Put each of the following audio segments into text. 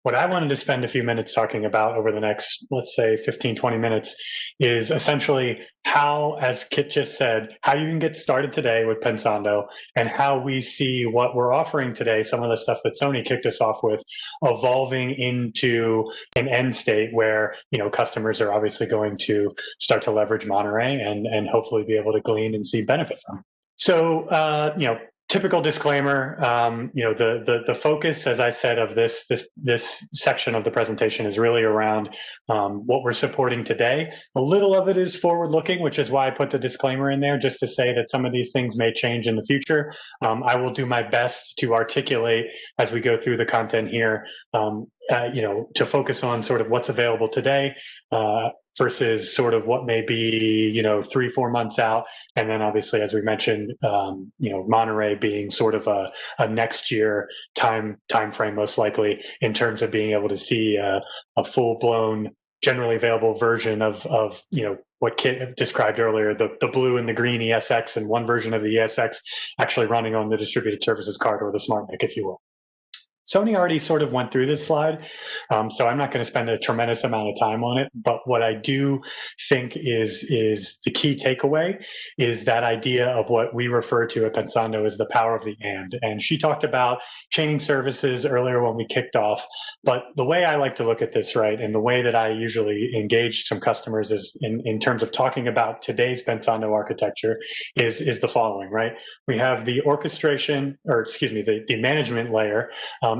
What I wanted to spend a few minutes talking about over the next, let's say 15, 20 minutes is essentially how, as Kit just said, how you can get started today with Pensando and how we see what we're offering today, some of the stuff that Sony kicked us off with, evolving into an end state where, customers are obviously going to start to leverage Monterey and hopefully be able to glean and see benefit from. So, typical disclaimer, the focus, as I said, of this section of the presentation is really around what we're supporting today. A little of it is forward-looking, which is why I put the disclaimer in there, just to say that some of these things may change in the future. I will do my best to articulate as we go through the content here, to focus on sort of what's available today, versus sort of what may be, 3-4 months out. And then obviously, as we mentioned, Monterey being sort of a next year time frame, most likely, in terms of being able to see a full-blown, generally available version of what Kit described earlier, the blue and the green ESX, and one version of the ESX actually running on the distributed services card, or the SmartNIC, if you will. Sony already sort of went through this slide, so I'm not going to spend a tremendous amount of time on it. But what I do think is the key takeaway is that idea of what we refer to at Pensando as the power of the and she talked about chaining services earlier when we kicked off. But the way I like to look at this, right, and the way that I usually engage some customers is in terms of talking about today's Pensando architecture is the following, right? We have the orchestration, or excuse me, the management layer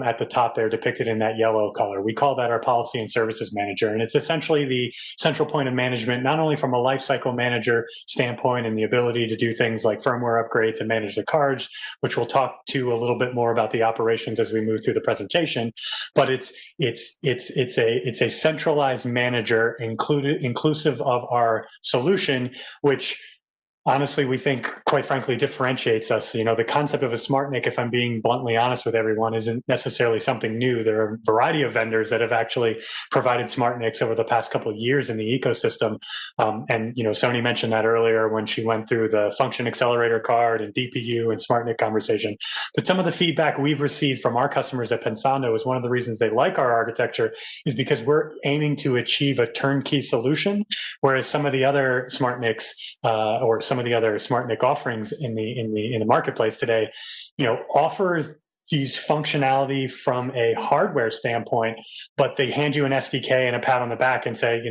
at the top there, depicted in that yellow color. We call that our policy and services manager. And it's essentially the central point of management, not only from a lifecycle manager standpoint and the ability to do things like firmware upgrades and manage the cards, which we'll talk to a little bit more about the operations as we move through the presentation. But it's a centralized manager inclusive of our solution, which honestly, we think, quite frankly, differentiates us. The concept of a SmartNIC, if I'm being bluntly honest with everyone, isn't necessarily something new. There are a variety of vendors that have actually provided SmartNICs over the past couple of years in the ecosystem. And Sony mentioned that earlier when she went through the function accelerator card and DPU and SmartNIC conversation. But some of the feedback we've received from our customers at Pensando is one of the reasons they like our architecture is because we're aiming to achieve a turnkey solution, whereas some of the other SmartNICs or some of the other SmartNIC offerings in the marketplace today, offer these functionality from a hardware standpoint, but they hand you an SDK and a pat on the back and say,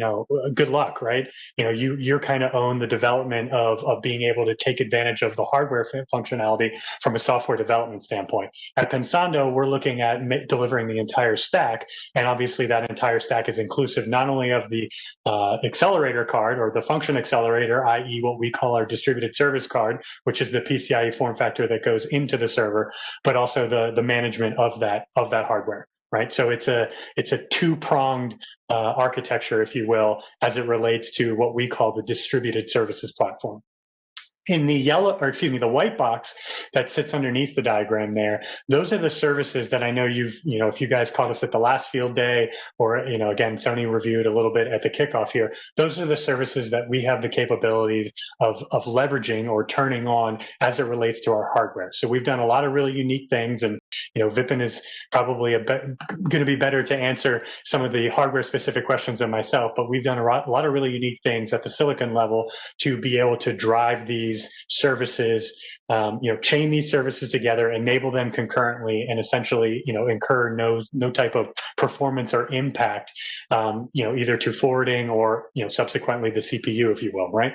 good luck, right? You're kind of own the development of being able to take advantage of the hardware functionality from a software development standpoint. At Pensando, we're looking at delivering the entire stack, and obviously that entire stack is inclusive not only of the accelerator card or the function accelerator, i.e. what we call our distributed service card, which is the PCIe form factor that goes into the server, but also the management of that hardware, right? So it's a two-pronged architecture, if you will, as it relates to what we call the distributed services platform. In the the white box that sits underneath the diagram there, those are the services that I know if you guys caught us at the last field day, or, again, Sony reviewed a little bit at the kickoff here. Those are the services that we have the capabilities of leveraging or turning on as it relates to our hardware. So we've done a lot of really unique things, and, Vipin is probably going to be better to answer some of the hardware specific questions than myself, but we've done a lot of really unique things at the silicon level to be able to drive these services, chain these services together, enable them concurrently, and essentially, incur no type of performance or impact, either to forwarding or, subsequently the CPU, if you will, right?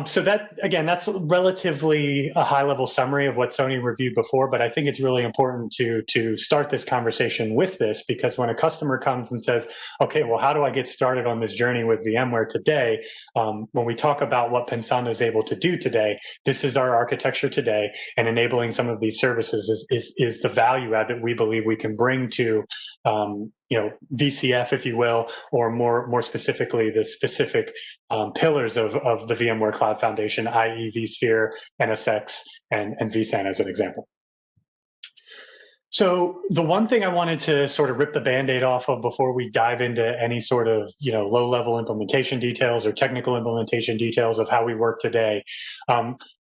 So that's relatively a high-level summary of what Sony reviewed before, but I think it's really important to start this conversation with this, because when a customer comes and says, okay, well, how do I get started on this journey with VMware today? When we talk about what Pensando is able to do today, this is our architecture today, and enabling some of these services is the value add that we believe we can bring to VCF, if you will, or more specifically, the specific pillars of the VMware Cloud Foundation, i.e. vSphere, NSX, and vSAN as an example. So the one thing I wanted to sort of rip the Band-Aid off of before we dive into any sort of, low-level implementation details or technical implementation details of how we work today,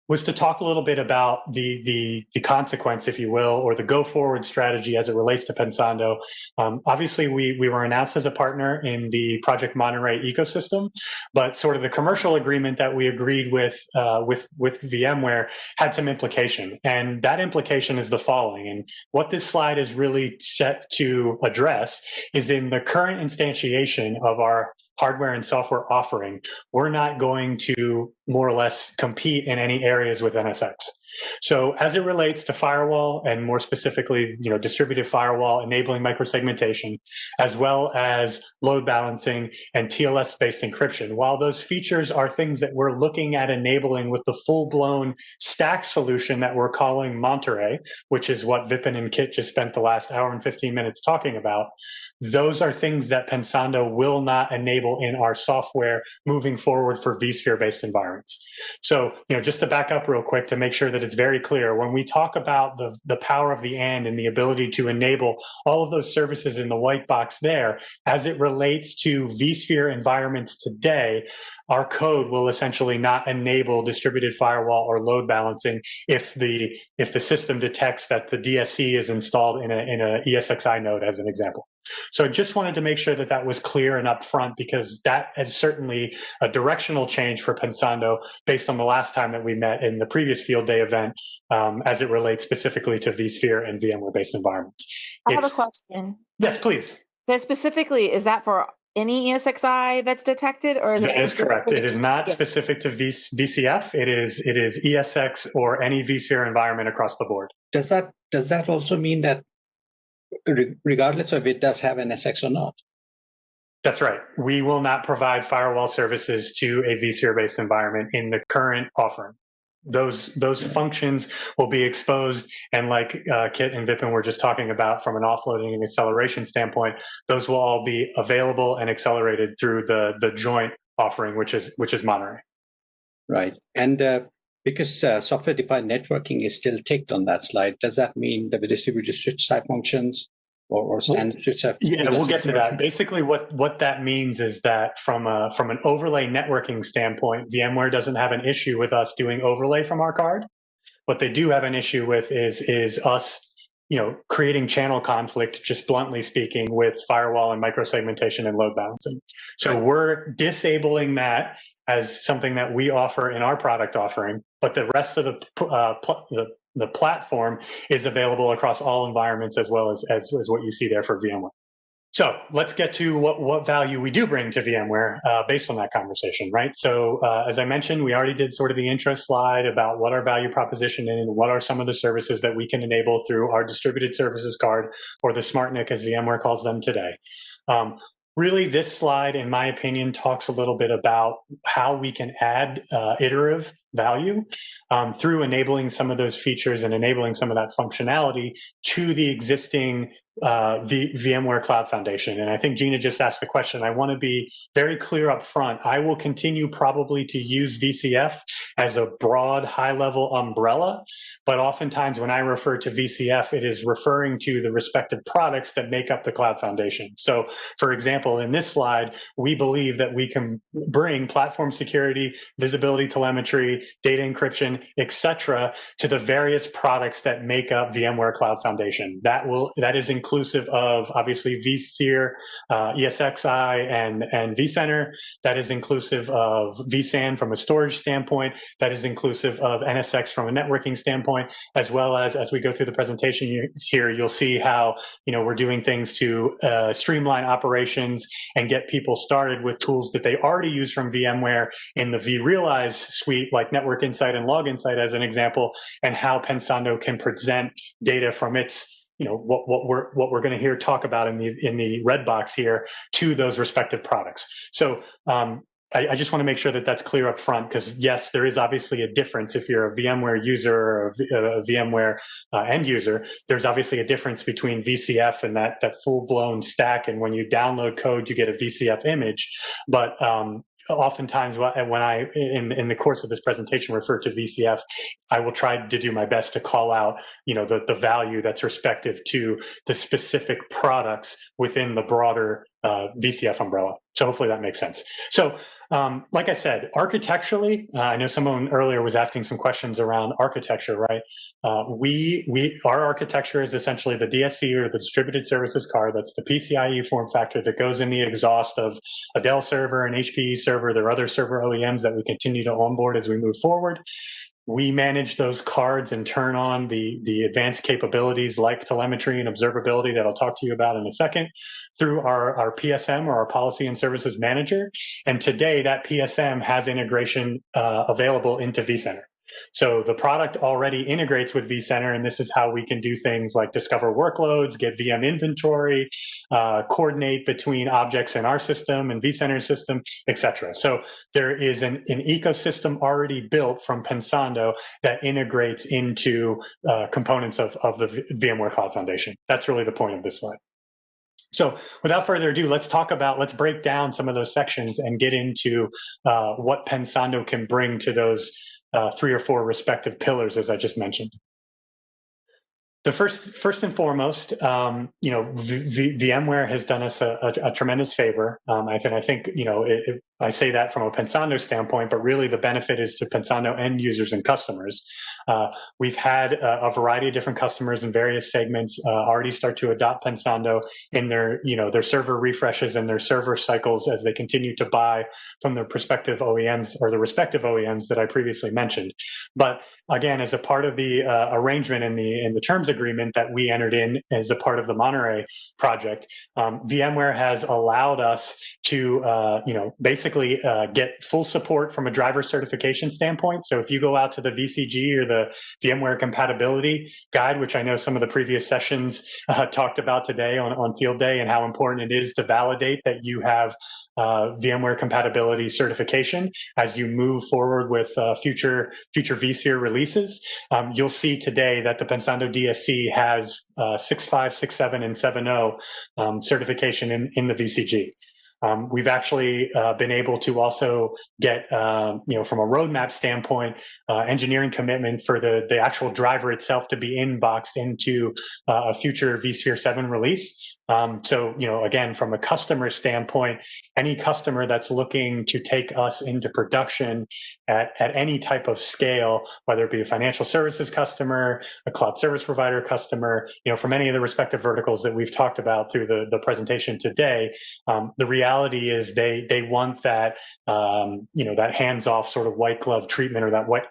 was to talk a little bit about the consequence, if you will, or the go-forward strategy as it relates to Pensando. Obviously, we were announced as a partner in the Project Monterey ecosystem, but sort of the commercial agreement that we agreed with VMware had some implication, and that implication is the following. And what this slide is really set to address is in the current instantiation of our hardware and software offering, we're not going to more or less compete in any areas with NSX. So as it relates to firewall, and more specifically, distributed firewall enabling microsegmentation, as well as load balancing and TLS-based encryption, while those features are things that we're looking at enabling with the full-blown stack solution that we're calling Monterey, which is what Vipin and Kit just spent the last hour and 15 minutes talking about, those are things that Pensando will not enable in our software moving forward for vSphere-based environments. So, just to back up real quick to make sure that it's very clear, when we talk about the power of the and the ability to enable all of those services in the white box there, as it relates to vSphere environments today, our code will essentially not enable distributed firewall or load balancing if the system detects that the DSC is installed in a ESXi node, as an example. So I just wanted to make sure that that was clear and upfront, because that is certainly a directional change for Pensando based on the last time that we met in the previous field day event, as it relates specifically to vSphere and VMware-based environments. I have a question. Yes, please. So specifically, is that for any ESXi that's detected, or is that is correct? It is not specific to VCF. It is ESX or any vSphere environment across the board. Does that also mean that regardless of it does have NSX or not? That's right. We will not provide firewall services to a vSphere-based environment in the current offering. Those functions will be exposed, and like Kit and Vipin were just talking about, from an offloading and acceleration standpoint, those will all be available and accelerated through the joint offering, which is Monterey. Right. And because software-defined networking is still ticked on that slide, does that mean that the distributed switch type functions or standard switch type? Yeah, we'll get to that. Basically, what that means is that from an overlay networking standpoint, VMware doesn't have an issue with us doing overlay from our card. What they do have an issue with is us, creating channel conflict, just bluntly speaking, with firewall and microsegmentation and load balancing. So we're disabling that as something that we offer in our product offering, but the rest of the platform is available across all environments, as well as what you see there for VMware. So let's get to what value we do bring to VMware based on that conversation, right? So as I mentioned, we already did sort of the intro slide about what our value proposition is and what are some of the services that we can enable through our distributed services card, or the SmartNIC as VMware calls them today. Really, this slide, in my opinion, talks a little bit about how we can add iterative value through enabling some of those features and enabling some of that functionality to the existing VMware Cloud Foundation. And I think Gina just asked the question. I want to be very clear up front. I will continue probably to use VCF as a broad, high-level umbrella, but oftentimes when I refer to VCF, it is referring to the respective products that make up the Cloud Foundation. So, for example, in this slide, we believe that we can bring platform security, visibility telemetry, data encryption, etc., to the various products that make up VMware Cloud Foundation. That is inclusive of, obviously, vSphere, ESXi, and vCenter. That is inclusive of vSAN from a storage standpoint. That is inclusive of NSX from a networking standpoint, as well as we go through the presentation here, you'll see how we're doing things to streamline operations and get people started with tools that they already use from VMware in the Vrealize suite, like Network Insight and Log Insight as an example, and how Pensando can present data from its what we're going to hear talk about in the red box here to those respective products. So I just want to make sure that that's clear up front, because yes, there is obviously a difference if you're a VMware user or a VMware end user. There's obviously a difference between VCF and that full-blown stack, and when you download code, you get a VCF image. But oftentimes when I, in the course of this presentation, refer to VCF, I will try to do my best to call out, the value that's respective to the specific products within the broader VCF umbrella. So hopefully that makes sense. So like I said, architecturally, I know someone earlier was asking some questions around architecture, right? Our architecture is essentially the DSC, or the Distributed Services Card. That's the PCIe form factor that goes in the exhaust of a Dell server, an HPE server. There are other server OEMs that we continue to onboard as we move forward. We manage those cards and turn on the advanced capabilities like telemetry and observability that I'll talk to you about in a second through our PSM, or our Policy and Services Manager. And today that PSM has integration available into vCenter. So the product already integrates with vCenter, and this is how we can do things like discover workloads, get VM inventory, coordinate between objects in our system and vCenter system, etc. So there is an ecosystem already built from Pensando that integrates into components of the VMware Cloud Foundation. That's really the point of this slide. So without further ado, let's break down some of those sections and get into what Pensando can bring to those 3 or 4 respective pillars, as I just mentioned. The first and foremost, VMware has done us a tremendous favor. I think I say that from a Pensando standpoint, but really the benefit is to Pensando end users and customers. We've had a variety of different customers in various segments already start to adopt Pensando in their server refreshes and their server cycles as they continue to buy from their prospective OEMs, or the respective OEMs that I previously mentioned. But again, as a part of the arrangement in the terms agreement that we entered in as a part of the Monterey project, VMware has allowed us to basically get full support from a driver certification standpoint. So if you go out to the VCG, or the VMware compatibility guide, which I know some of the previous sessions talked about today on Field Day, and how important it is to validate that you have VMware compatibility certification as you move forward with future vSphere releases, you'll see today that the Pensando DSC has 6.5, 6.7, and 7.0 certification in the VCG. We've actually been able to also get, from a roadmap standpoint, engineering commitment for the actual driver itself to be inboxed into a future vSphere 7 release. So, again, from a customer standpoint, any customer that's looking to take us into production at any type of scale, whether it be a financial services customer, a cloud service provider customer, from any of the respective verticals that we've talked about through the presentation today, the reality is they want that, that hands-off sort of white glove treatment, or not white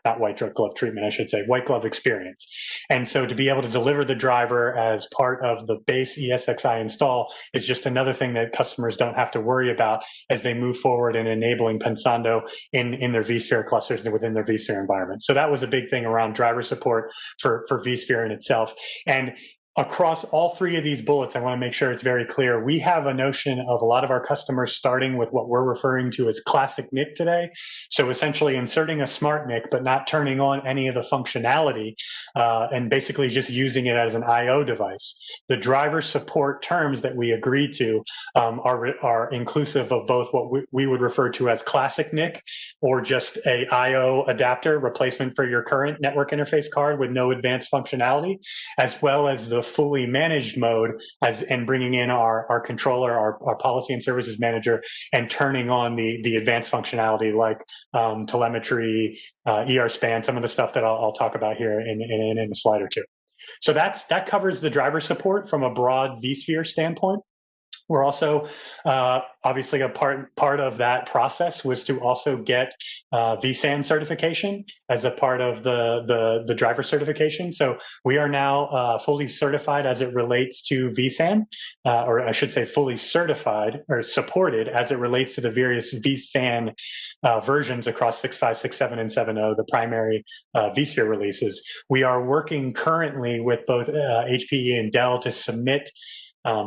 glove treatment, I should say, white glove experience. And so to be able to deliver the driver as part of the base ESXi install is just another thing that customers don't have to worry about as they move forward in enabling Pensando in their vSphere clusters and within their vSphere environment. So that was a big thing around driver support for vSphere in itself. And across all 3 of these bullets, I want to make sure it's very clear. We have a notion of a lot of our customers starting with what we're referring to as classic NIC today. So essentially inserting a smart NIC, but not turning on any of the functionality, and basically just using it as an I/O device. The driver support terms that we agreed to are inclusive of both what we would refer to as classic NIC, or just a I/O adapter replacement for your current network interface card with no advanced functionality, as well as the fully managed mode, and bringing in our controller, our policy and services manager, and turning on the advanced functionality like telemetry, ER-span, some of the stuff that I'll talk about here in a slide or two. So that covers the driver support from a broad vSphere standpoint. We're also, obviously, a part of that process was to also get vSAN certification as a part of the driver certification. So we are now fully certified as it relates to vSAN, or I should say fully certified or supported as it relates to the various vSAN versions across 6.5, 6.7, and 7.0, the primary vSphere releases. We are working currently with both HPE and Dell to submit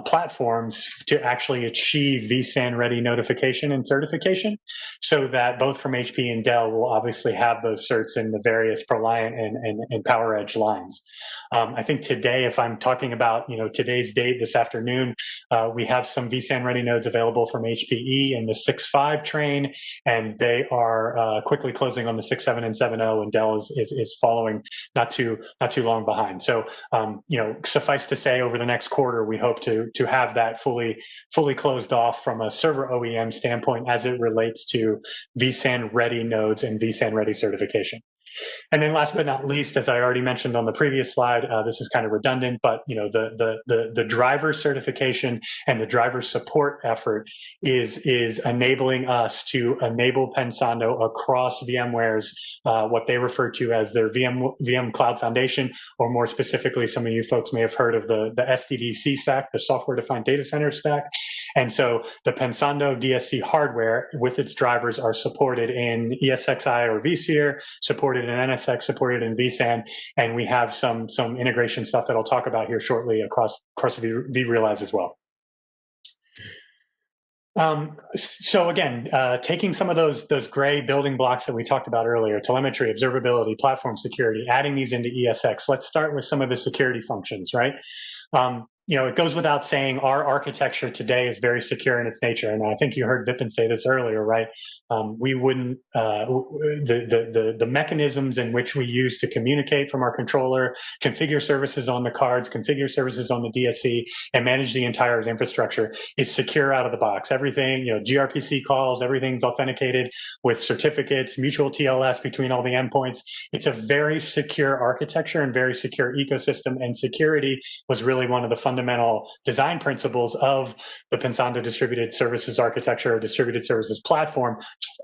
platforms to actually achieve vSAN ready notification and certification, so that both from HP and Dell will obviously have those certs in the various ProLiant and PowerEdge lines. I think today, if I'm talking about today's date this afternoon, we have some vSAN ready nodes available from HPE in the 6.5 train, and they are quickly closing on the 6.7 and 7.0, and Dell is following not too long behind. So suffice to say, over the next quarter, we hope to have that fully closed off from a server OEM standpoint as it relates to vSAN ready nodes and vSAN ready certification. And then last but not least, as I already mentioned on the previous slide, this is kind of redundant, but the driver certification and the driver support effort is enabling us to enable Pensando across VMware's what they refer to as their VM Cloud Foundation, or more specifically, some of you folks may have heard of the SDDC stack, the Software Defined Data Center stack. And so the Pensando DSC hardware with its drivers are supported in ESXi or vSphere, supported in NSX, supported in vSAN, and we have some integration stuff that I'll talk about here shortly across Vrealize as well. So again, taking some of those gray building blocks that we talked about earlier, telemetry, observability, platform security, adding these into ESX, let's start with some of the security functions, right? It goes without saying our architecture today is very secure in its nature, and I think you heard Vipin say this earlier, right? We wouldn't the mechanisms in which we use to communicate from our controller, configure services on the cards, configure services on the DSC, and manage the entire infrastructure is secure out of the box. Everything, gRPC calls, everything's authenticated with certificates, mutual TLS between all the endpoints. It's a very secure architecture and very secure ecosystem, and security was really one of the fundamental design principles of the Pensando Distributed Services Architecture or Distributed Services Platform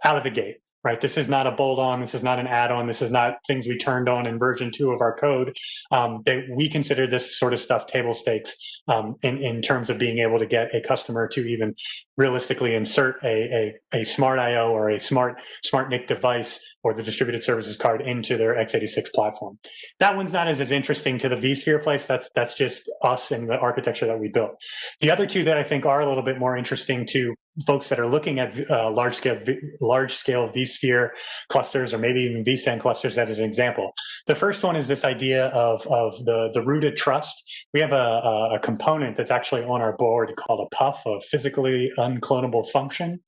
out of the gate. Right? This is not a bolt-on. This is not an add-on. This is not things we turned on in version 2 of our code. We consider this sort of stuff table stakes in terms of being able to get a customer to even realistically insert a smart IO or a smart NIC device or the distributed services card into their x86 platform. That one's not as interesting to the vSphere place. That's just us and the architecture that we built. The other two that I think are a little bit more interesting to folks that are looking at large scale vSphere clusters, or maybe even vSAN clusters as an example. The first one is this idea of the rooted trust. We have a component that's actually on our board called a PUF, a physically unclonable function.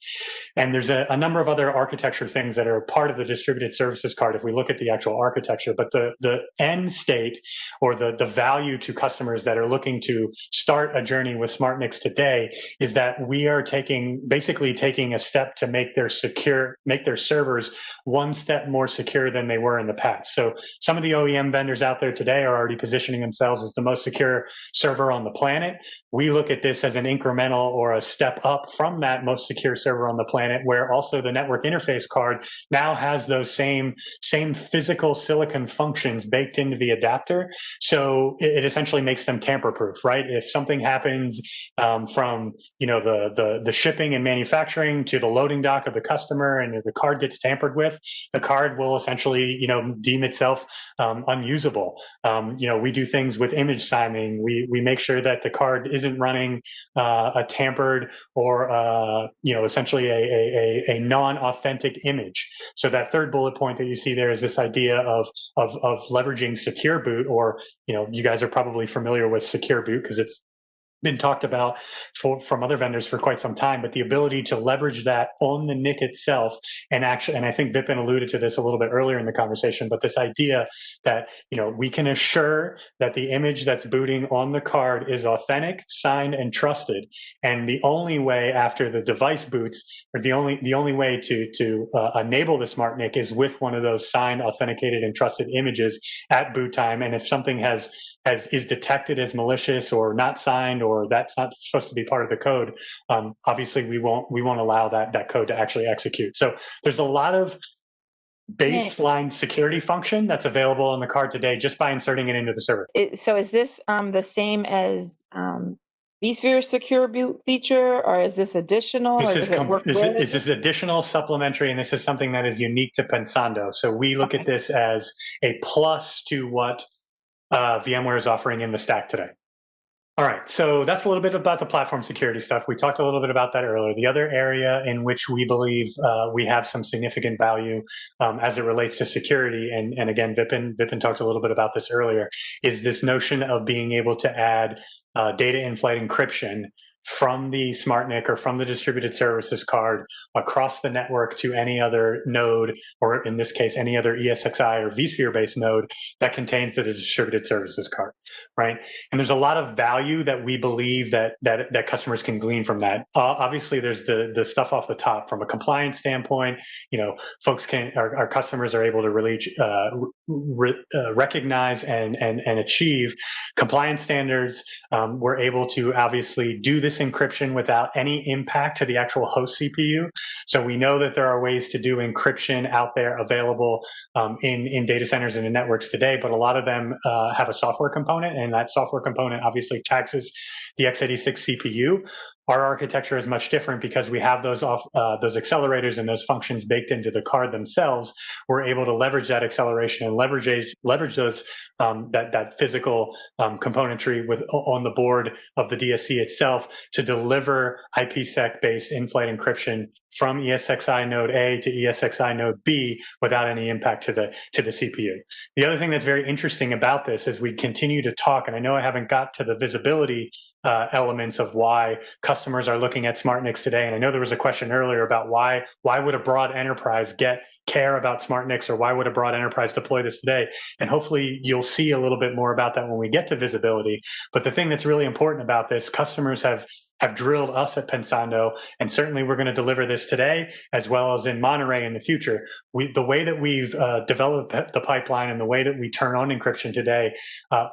And there's a number of other architecture things that are part of the distributed services card if we look at the actual architecture. But the end state, or the value to customers that are looking to start a journey with SmartNICs today, is that we are basically taking a step to make their servers one step more secure than they were in the past. So some of the OEM vendors out there today are already positioning themselves as the most secure server on the planet. We look at this as an incremental or a step up from that most secure server on the planet, where also the network interface card now has those same physical silicon functions baked into the adapter. So it essentially makes them tamper-proof, right? If something happens from the shipping and manufacturing to the loading dock of the customer, and if the card gets tampered with, the card will essentially deem itself unusable. We do things with image signing. We make sure that the card isn't running a tampered or essentially a non-authentic image. So that third bullet point that you see there is this idea of leveraging secure boot, or you guys are probably familiar with secure boot because it's been talked about from other vendors for quite some time, but the ability to leverage that on the NIC itself, and I think Vipin alluded to this a little bit earlier in the conversation, but this idea that we can assure that the image that's booting on the card is authentic, signed, and trusted, and the only way after the device boots, or the only way to enable the smart NIC is with one of those signed, authenticated, and trusted images at boot time. And if something is detected as malicious or not signed, or that's not supposed to be part of the code, obviously we won't allow that code to actually execute. So there's a lot of baseline security function that's available on the card today just by inserting it into the server. So is this the same as vSphere secure boot feature, or is this additional? This is additional, supplementary, and this is something that is unique to Pensando. So we look at this as a plus to what VMware is offering in the stack today. All right, so that's a little bit about the platform security stuff. We talked a little bit about that earlier. The other area in which we believe we have some significant value as it relates to security, and again, Vipin talked a little bit about this earlier, is this notion of being able to add data in-flight encryption from the SmartNIC or from the distributed services card across the network to any other node, or in this case, any other ESXi or vSphere-based node that contains the distributed services card, right? And there's a lot of value that we believe that customers can glean from that. Obviously, there's the stuff off the top from a compliance standpoint. Folks our customers are able to really recognize and achieve compliance standards. We're able to obviously do this encryption without any impact to the actual host CPU. So we know that there are ways to do encryption out there available in data centers and in networks today, but a lot of them have a software component, and that software component obviously taxes the x86 CPU. Our architecture is much different because we have those accelerators and those functions baked into the card themselves. We're able to leverage that acceleration and leverage those that physical componentry on the board of the DSC itself to deliver IPsec-based in-flight encryption from ESXi node A to ESXi node B without any impact to the CPU. The other thing that's very interesting about this as we continue to talk, and I know I haven't got to the visibility elements of why customers are looking at SmartNICs today. And I know there was a question earlier about why would a broad enterprise care about SmartNICs, or why would a broad enterprise deploy this today? And hopefully you'll see a little bit more about that when we get to visibility. But the thing that's really important about this, customers have drilled us at Pensando, and certainly we're going to deliver this today as well as in Monterey in the future. The way that we've developed the pipeline and the way that we turn on encryption today,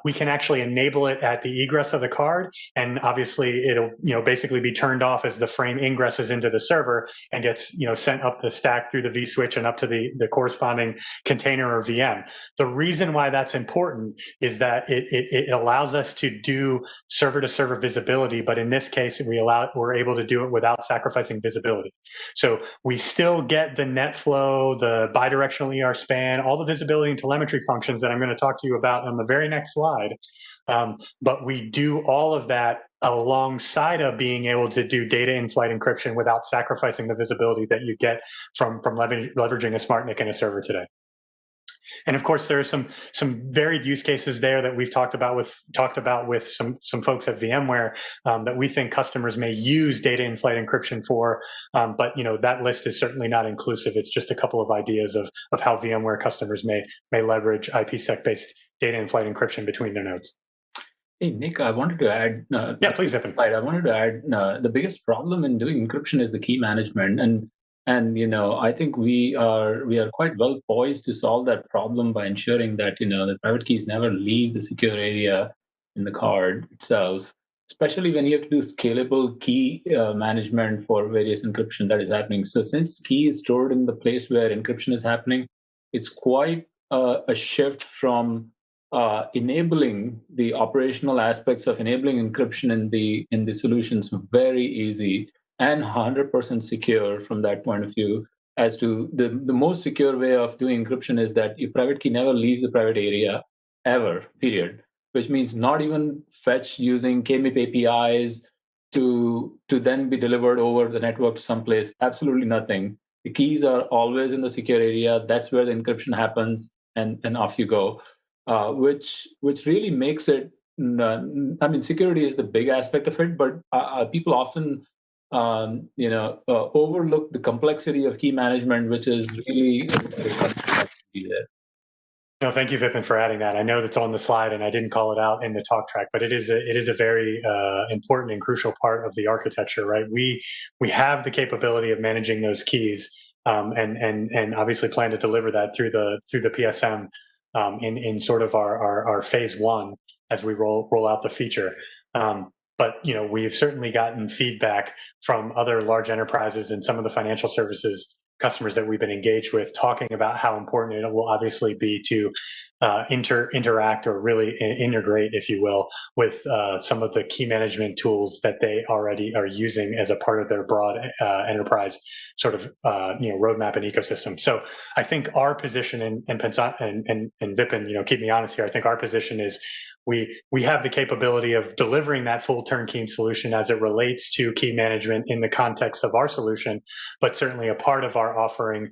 we can actually enable it at the egress of the card, and obviously it'll basically be turned off as the frame ingresses into the server and gets sent up the stack through the vSwitch and up to the corresponding container or VM. The reason why that's important is that it allows us to do server-to-server visibility, but in this case, we're able to do it without sacrificing visibility. So we still get the NetFlow, the bidirectional ER span, all the visibility and telemetry functions that I'm going to talk to you about on the very next slide. But we do all of that alongside of being able to do data in-flight encryption without sacrificing the visibility that you get from leveraging a SmartNIC in a server today. And of course, there are some varied use cases there that we've talked about with some folks at VMware that we think customers may use data in-flight encryption for. But that list is certainly not inclusive. It's just a couple of ideas of how VMware customers may leverage IPsec-based data in-flight encryption between their nodes. Hey, Nick, I wanted to add. Yeah, please, Vipin. I wanted to add the biggest problem in doing encryption is the key management, and I think we are quite well poised to solve that problem by ensuring that the private keys never leave the secure area in the card itself. Especially when you have to do scalable key management for various encryption that is happening. So since key is stored in the place where encryption is happening, it's quite a shift from enabling the operational aspects of enabling encryption in the solutions very easy and 100% secure from that point of view. As to the most secure way of doing encryption is that your private key never leaves the private area ever, period. Which means not even fetch using KMIP APIs to then be delivered over the network to someplace. Absolutely nothing. The keys are always in the secure area. That's where the encryption happens, and off you go. Which really makes it. Security is the big aspect of it, but people often overlook the complexity of key management, which is really there. No, thank you, Vipin, for adding that. I know that's on the slide, and I didn't call it out in the talk track, but it is a very important and crucial part of the architecture, right? We have the capability of managing those keys, and obviously plan to deliver that through the PSM in sort of our phase one as we roll out the feature. But we've certainly gotten feedback from other large enterprises and some of the financial services customers that we've been engaged with, talking about how important it will obviously be to interact or really integrate, if you will, with some of the key management tools that they already are using as a part of their broad enterprise sort of roadmap and ecosystem. So I think our position in Pensando and Vipin, keep me honest here. I think our position is we have the capability of delivering that full turnkey solution as it relates to key management in the context of our solution, but certainly a part of our offering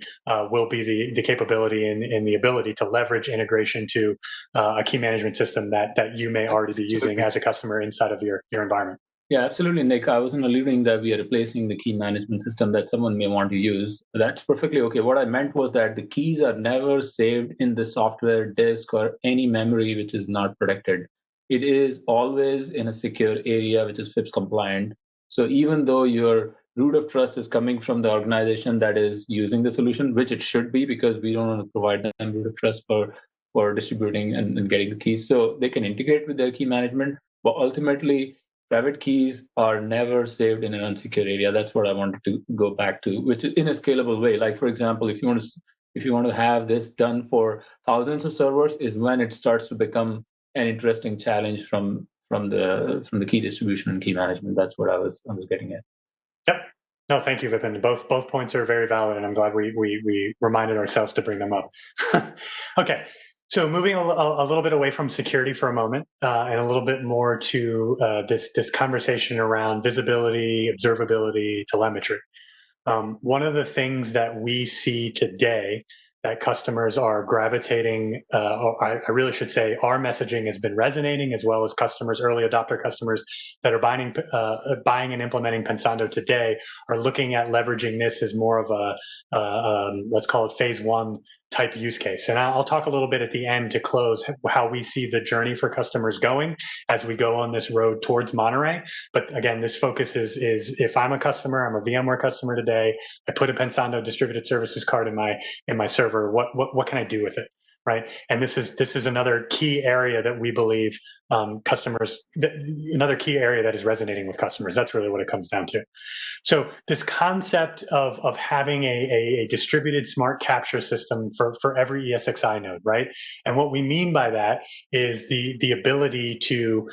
will be the capability and the ability to leverage integration to a key management system that you may already be using as a customer inside of your environment. Yeah, absolutely, Nick. I wasn't alluding that we are replacing the key management system that someone may want to use. That's perfectly okay. What I meant was that the keys are never saved in the software disk or any memory which is not protected. It is always in a secure area which is FIPS compliant. So even though your root of trust is coming from the organization that is using the solution, which it should be, because we don't want to provide them root of trust for distributing and getting the keys. So they can integrate with their key management, but ultimately, private keys are never saved in an unsecure area. That's what I wanted to go back to, which is in a scalable way. Like, for example, if you want to have this done for thousands of servers, is when it starts to become an interesting challenge from the key distribution and key management. That's what I was getting at. Yep. No, thank you, Vipin. Both points are very valid, and I'm glad we reminded ourselves to bring them up. Okay. So moving a little bit away from security for a moment, and a little bit more to this conversation around visibility, observability, telemetry. One of the things that we see today that customers are gravitating, or I really should say our messaging has been resonating, as well as customers, early adopter customers that are buying and implementing Pensando today are looking at leveraging this as more of a, let's call it phase one type use case. And I'll talk a little bit at the end to close how we see the journey for customers going as we go on this road towards Monterey. But again, this focus is if I'm a customer, I'm a VMware customer today, I put a Pensando Distributed Services card in my server. What can I do with it, right? And this is another key area that we believe another key area that is resonating with customers. That's really what it comes down to. So this concept of having a distributed smart capture system for every ESXi node, right? And what we mean by that is the ability to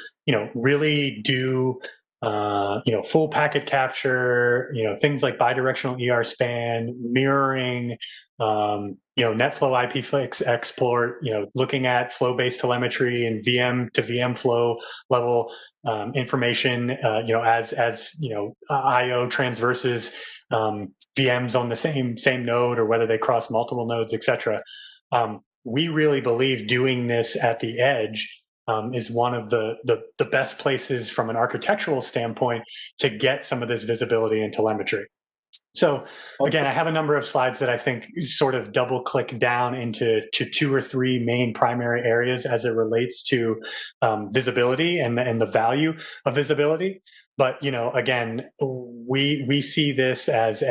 really do full packet capture, things like bidirectional ER span, mirroring, NetFlow IPFix export, looking at flow-based telemetry and VM to VM flow level information, as IO transverses VMs on the same node, or whether they cross multiple nodes, etc. We really believe doing this at the edge is one of the best places from an architectural standpoint to get some of this visibility and telemetry. So again, I have a number of slides that I think sort of double click down into two or three main primary areas as it relates to visibility and the value of visibility. But again, we see this as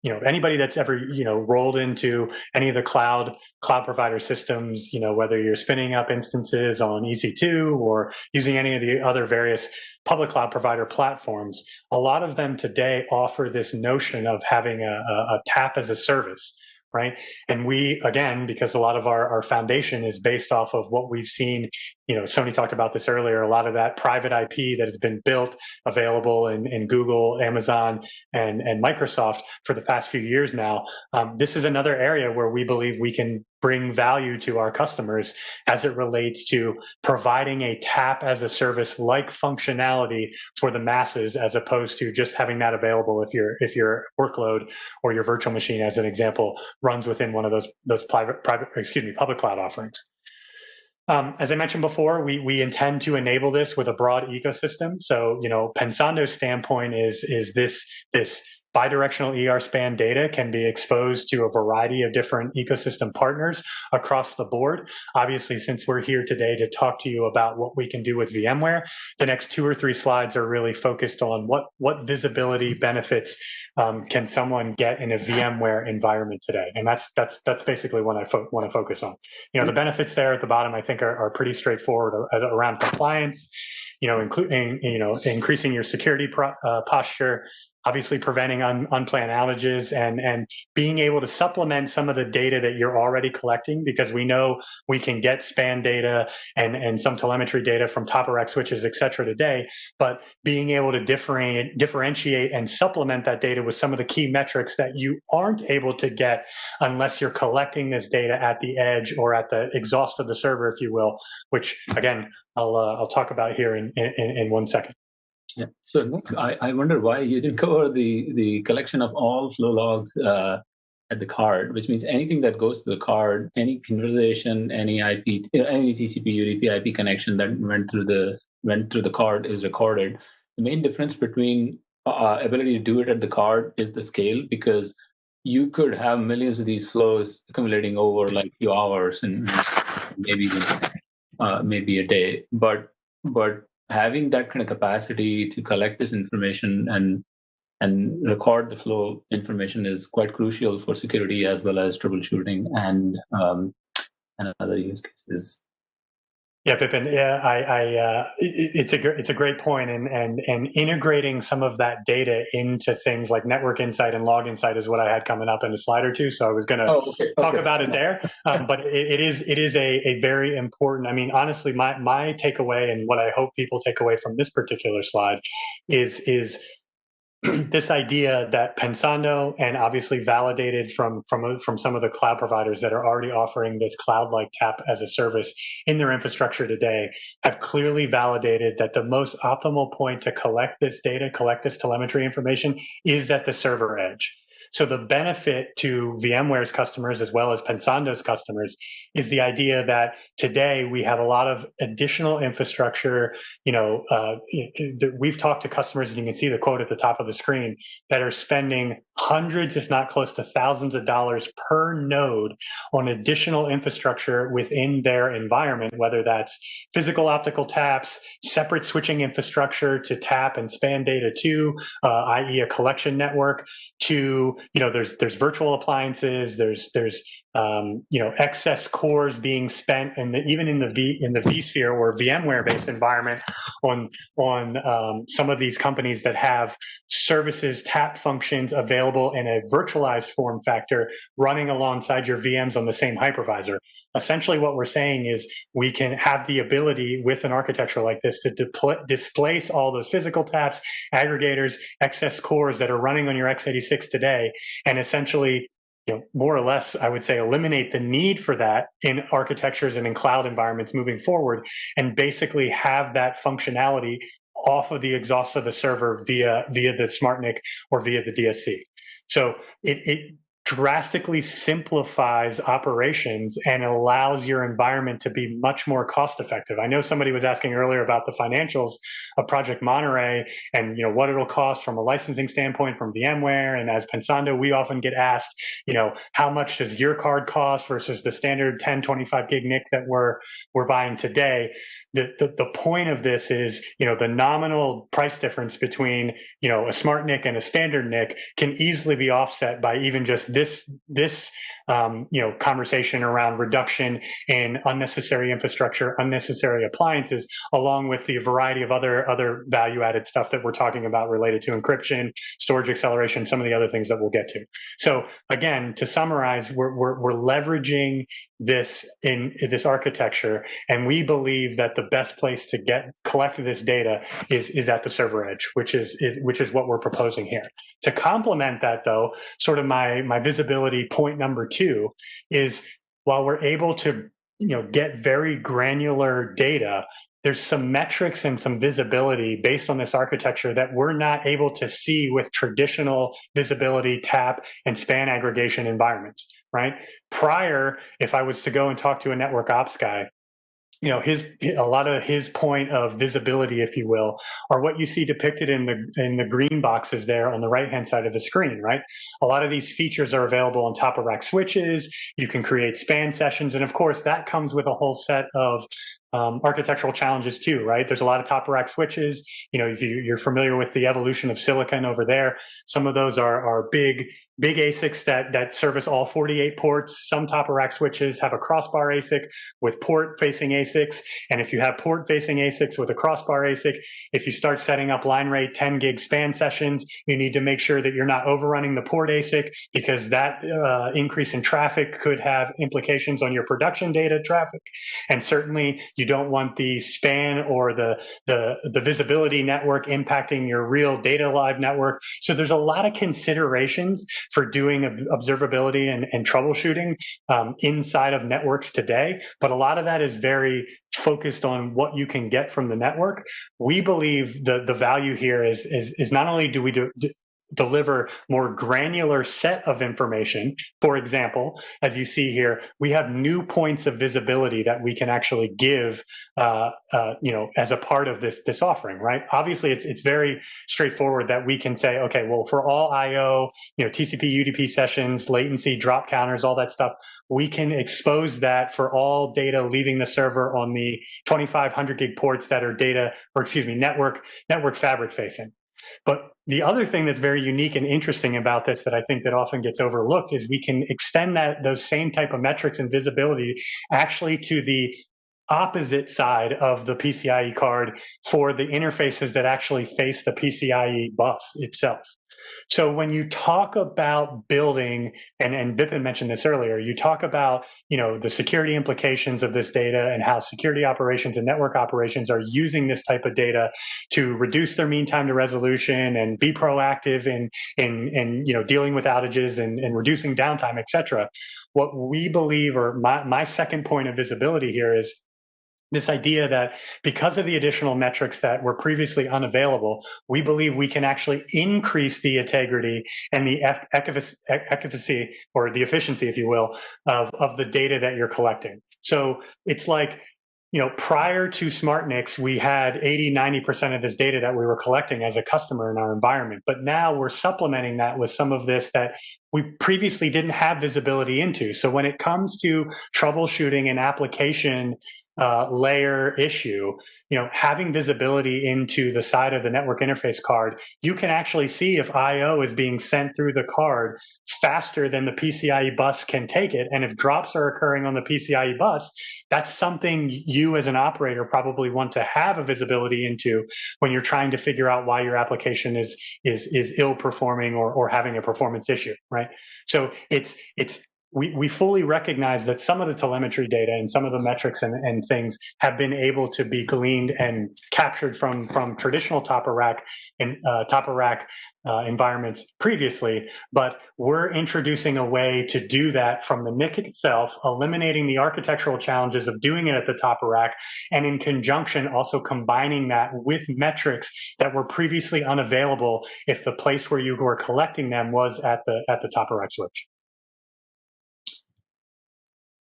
anybody that's ever rolled into any of the cloud provider systems, whether you're spinning up instances on EC2 or using any of the other various public cloud provider platforms, a lot of them today offer this notion of having a tap as a service. Right. And we, again, because a lot of our foundation is based off of what we've seen, Sony talked about this earlier, a lot of that private IP that has been built available in Google, Amazon, and Microsoft for the past few years now. This is another area where we believe we can bring value to our customers as it relates to providing a tap as a service like functionality for the masses, as opposed to just having that available if your workload or your virtual machine, as an example, runs within one of those public cloud offerings. As I mentioned before, we intend to enable this with a broad ecosystem. So, Pensando's standpoint is this bidirectional ER span data can be exposed to a variety of different ecosystem partners across the board. Obviously, since we're here today to talk to you about what we can do with VMware, the next 2 or 3 slides are really focused on what visibility benefits can someone get in a VMware environment today. And that's basically what I want to focus on. The benefits there at the bottom, I think, are pretty straightforward around compliance, including increasing your security posture, obviously preventing unplanned outages and being able to supplement some of the data that you're already collecting, because we know we can get span data and some telemetry data from top-of-rack switches, et cetera, today, but being able to differentiate and supplement that data with some of the key metrics that you aren't able to get unless you're collecting this data at the edge or at the exhaust of the server, if you will, which again, I'll talk about here in 1 second. Yeah. So Nick, I wonder why you didn't cover the collection of all flow logs at the card, which means anything that goes to the card, any conversation, any IP, any TCP, UDP, IP connection that went through the card is recorded. The main difference between ability to do it at the card is the scale, because you could have millions of these flows accumulating over like a few hours and maybe a day, but having that kind of capacity to collect this information and record the flow information is quite crucial for security as well as troubleshooting and other use cases. Yeah, Pippin. Yeah, it's a great point, and integrating some of that data into things like Network Insight and Log Insight is what I had coming up in a slide or two. So I was going to talk about it there, but it is a very important. I mean, honestly, my takeaway and what I hope people take away from this particular slide is this idea that Pensando, and obviously validated from some of the cloud providers that are already offering this cloud-like tap as a service in their infrastructure today, have clearly validated that the most optimal point to collect this data, collect this telemetry information, is at the server edge. So the benefit to VMware's customers as well as Pensando's customers is the idea that today we have a lot of additional infrastructure. We've talked to customers, and you can see the quote at the top of the screen, that are spending hundreds, if not close to thousands of dollars per node on additional infrastructure within their environment, whether that's physical optical taps, separate switching infrastructure to tap and span data to, i.e. a collection network, to there's virtual appliances, there's excess cores being spent, and even in the vSphere or VMware based environment on some of these companies that have services tap functions available in a virtualized form factor running alongside your VMs on the same hypervisor. Essentially, what we're saying is we can have the ability with an architecture like this to displace all those physical taps, aggregators, excess cores that are running on your x86 today, and essentially, more or less, I would say, eliminate the need for that in architectures and in cloud environments moving forward, and basically have that functionality off of the exhaust of the server via the SmartNIC or via the DSC. So it drastically simplifies operations and allows your environment to be much more cost effective. I know somebody was asking earlier about the financials of Project Monterey and what it'll cost from a licensing standpoint from VMware. And as Pensando, we often get asked, how much does your card cost versus the standard 10, 25 gig NIC that we're buying today? The point of this is, the nominal price difference between, a smart NIC and a standard NIC can easily be offset by even just this conversation around reduction in unnecessary infrastructure, unnecessary appliances, along with the variety of other value-added stuff that we're talking about related to encryption, storage acceleration, some of the other things that we'll get to. So again, to summarize, we're leveraging this in this architecture, and we believe that the best place to collect this data is at the server edge, which is what we're proposing here. To complement that, though, sort of my visibility point number 2 is, while we're able to get very granular data, there's some metrics and some visibility based on this architecture that we're not able to see with traditional visibility, tap, and span aggregation environments, right? Prior, if I was to go and talk to a network ops guy, a lot of his point of visibility, if you will, are what you see depicted in the green boxes there on the right-hand side of the screen, right? A lot of these features are available on top of rack switches. You can create span sessions. And of course, that comes with a whole set of architectural challenges too, right? There's a lot of top of rack switches. If you're familiar with the evolution of silicon over there, some of those are big ASICs that service all 48 ports. Some top of rack switches have a crossbar ASIC with port facing ASICs. And if you have port facing ASICs with a crossbar ASIC, if you start setting up line rate 10 gig span sessions, you need to make sure that you're not overrunning the port ASIC, because that increase in traffic could have implications on your production data traffic. And certainly you don't want the span or the visibility network impacting your real data live network. So there's a lot of considerations for doing observability and troubleshooting inside of networks today. But a lot of that is very focused on what you can get from the network. We believe the value here is not only do we deliver more granular set of information. For example, as you see here, we have new points of visibility that we can actually give, as a part of this offering, right? Obviously, it's very straightforward that we can say, okay, well, for all I/O, TCP, UDP sessions, latency, drop counters, all that stuff, we can expose that for all data leaving the server on the 2500 gig ports that are network fabric facing. But the other thing that's very unique and interesting about this that I think that often gets overlooked is we can extend those same type of metrics and visibility actually to the opposite side of the PCIe card for the interfaces that actually face the PCIe bus itself. So when you talk about building, and Vipin mentioned this earlier, you talk about the security implications of this data and how security operations and network operations are using this type of data to reduce their mean time to resolution and be proactive in dealing with outages and reducing downtime, et cetera. What we believe, or my second point of visibility here, is this idea that because of the additional metrics that were previously unavailable, we believe we can actually increase the integrity and the efficacy, or the efficiency, if you will, of the data that you're collecting. So it's like, prior to SmartNICs, we had 80-90% of this data that we were collecting as a customer in our environment. But now we're supplementing that with some of this that we previously didn't have visibility into. So when it comes to troubleshooting an application layer issue, having visibility into the side of the network interface card, you can actually see if I/O is being sent through the card faster than the PCIe bus can take it. And if drops are occurring on the PCIe bus, that's something you as an operator probably want to have a visibility into when you're trying to figure out why your application is ill performing or having a performance issue, right? So we fully recognize that some of the telemetry data and some of the metrics and things have been able to be gleaned and captured from traditional top of rack environments previously, but we're introducing a way to do that from the NIC itself, eliminating the architectural challenges of doing it at the top of rack, and in conjunction also combining that with metrics that were previously unavailable if the place where you were collecting them was at the top of rack switch.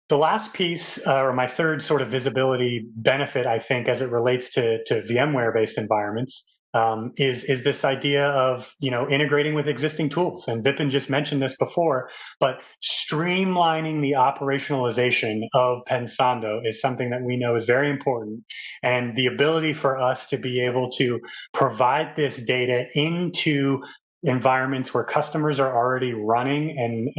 The last piece, or my third sort of visibility benefit, I think, as it relates to VMware-based environments, is this idea of integrating with existing tools. And Vipin just mentioned this before, but streamlining the operationalization of Pensando is something that we know is very important. And the ability for us to be able to provide this data into environments where customers are already running and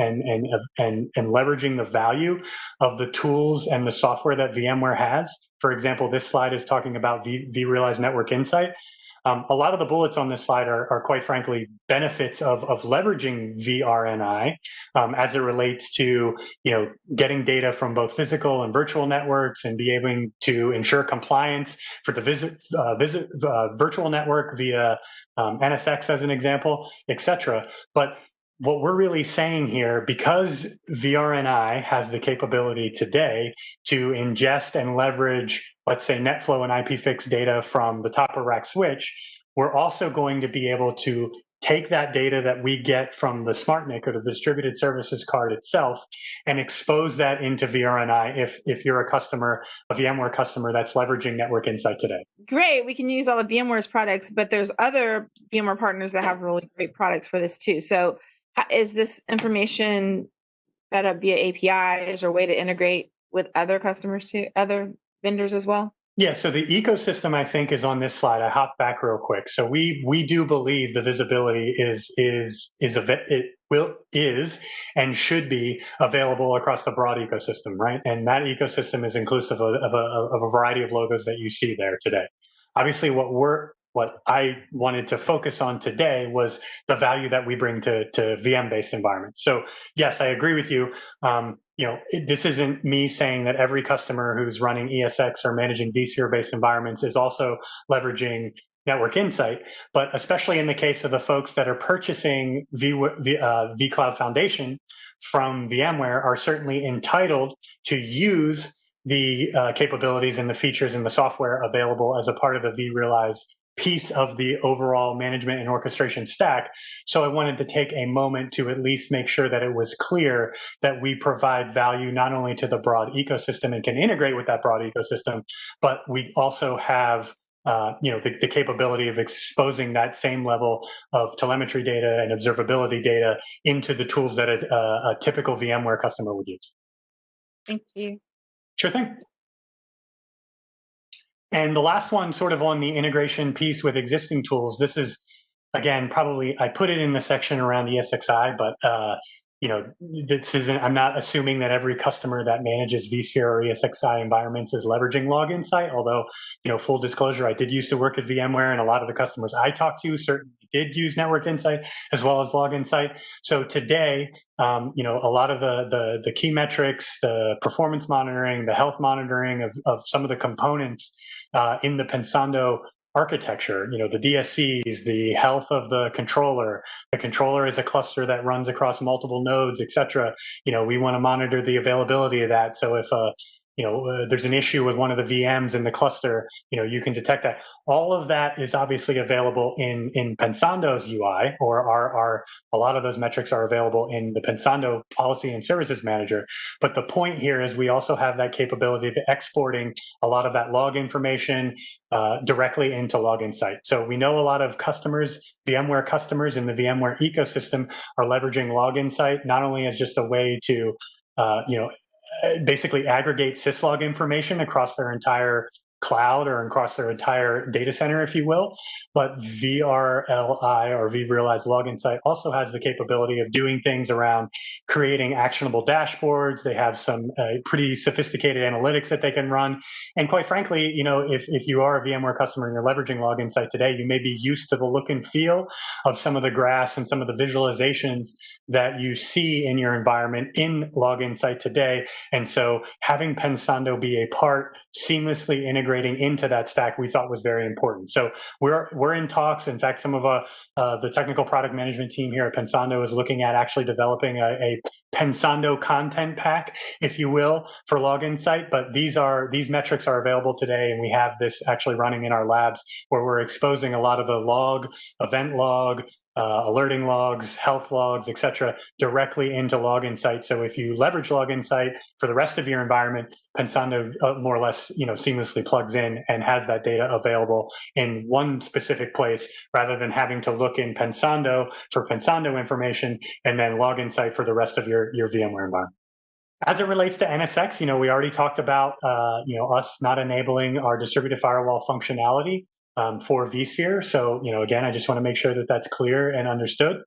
leveraging the value of the tools and the software that VMware has. For example, this slide is talking about Vrealize Network Insight. A lot of the bullets on this slide are quite frankly benefits of leveraging VRNI as it relates to getting data from both physical and virtual networks and be able to ensure compliance for the virtual network via NSX as an example, etc. But what we're really saying here, because VRNI has the capability today to ingest and leverage, let's say, NetFlow and IPFix data from the top of rack switch, we're also going to be able to take that data that we get from the SmartNIC or the distributed services card itself and expose that into VRNI if you're a VMware customer that's leveraging Network Insight today. Great. We can use all of VMware's products, but there's other VMware partners that have really great products for this too. So is this information fed up via APIs or way to integrate with other customers too, other vendors as well? Yeah, so the ecosystem, I think, is on this slide. I hop back real quick. So we do believe the visibility is and should be available across the broad ecosystem, right? And that ecosystem is inclusive of a variety of logos that you see there today. Obviously, what I wanted to focus on today was the value that we bring to VM-based environments. So yes, I agree with you. This isn't me saying that every customer who's running ESX or managing vSphere-based environments is also leveraging Network Insight, but especially in the case of the folks that are purchasing vCloud Foundation from VMware are certainly entitled to use the capabilities and the features and the software available as a part of the Vrealize piece of the overall management and orchestration stack. So I wanted to take a moment to at least make sure that it was clear that we provide value not only to the broad ecosystem and can integrate with that broad ecosystem, but we also have the capability of exposing that same level of telemetry data and observability data into the tools that a typical VMware customer would use. Thank you. Sure thing. And the last one, sort of on the integration piece with existing tools, this is, again, probably, I put it in the section around ESXi, but this isn't, I'm not assuming that every customer that manages vSphere or ESXi environments is leveraging Log Insight, although, full disclosure, I did used to work at VMware, and a lot of the customers I talked to certainly did use Network Insight as well as Log Insight. So today, a lot of the key metrics, the performance monitoring, the health monitoring of some of the components in the Pensando architecture, the DSCs, the health of the controller is a cluster that runs across multiple nodes, et cetera. We want to monitor the availability of that. So if there's an issue with one of the VMs in the cluster, you can detect that. All of that is obviously available in Pensando's UI, or a lot of those metrics are available in the Pensando Policy and Services Manager. But the point here is we also have that capability of exporting a lot of that log information directly into Log Insight. So we know a lot of customers, VMware customers in the VMware ecosystem, are leveraging Log Insight not only as just a way to basically aggregate syslog information across their entire cloud or across their entire data center, if you will. But VRLI, or Vrealize Log Insight, also has the capability of doing things around creating actionable dashboards. They have some pretty sophisticated analytics that they can run. And quite frankly, if you are a VMware customer and you're leveraging Log Insight today, you may be used to the look and feel of some of the graphs and some of the visualizations that you see in your environment in Log Insight today. And so having Pensando be a part, seamlessly integrating into that stack, we thought was very important. So we're in talks. In fact, some of the technical product management team here at Pensando is looking at actually developing a Pensando content pack, if you will, for Log Insight. But these metrics are available today, and we have this actually running in our labs where we're exposing a lot of the log, event log, alerting logs, health logs, et cetera, directly into Log Insight. So if you leverage Log Insight for the rest of your environment, Pensando more or less, seamlessly plugs in and has that data available in one specific place, rather than having to look in Pensando for Pensando information and then Log Insight for the rest of your VMware environment. As it relates to NSX, we already talked about, us not enabling our distributed firewall functionality for vSphere. So, again, I just want to make sure that that's clear and understood.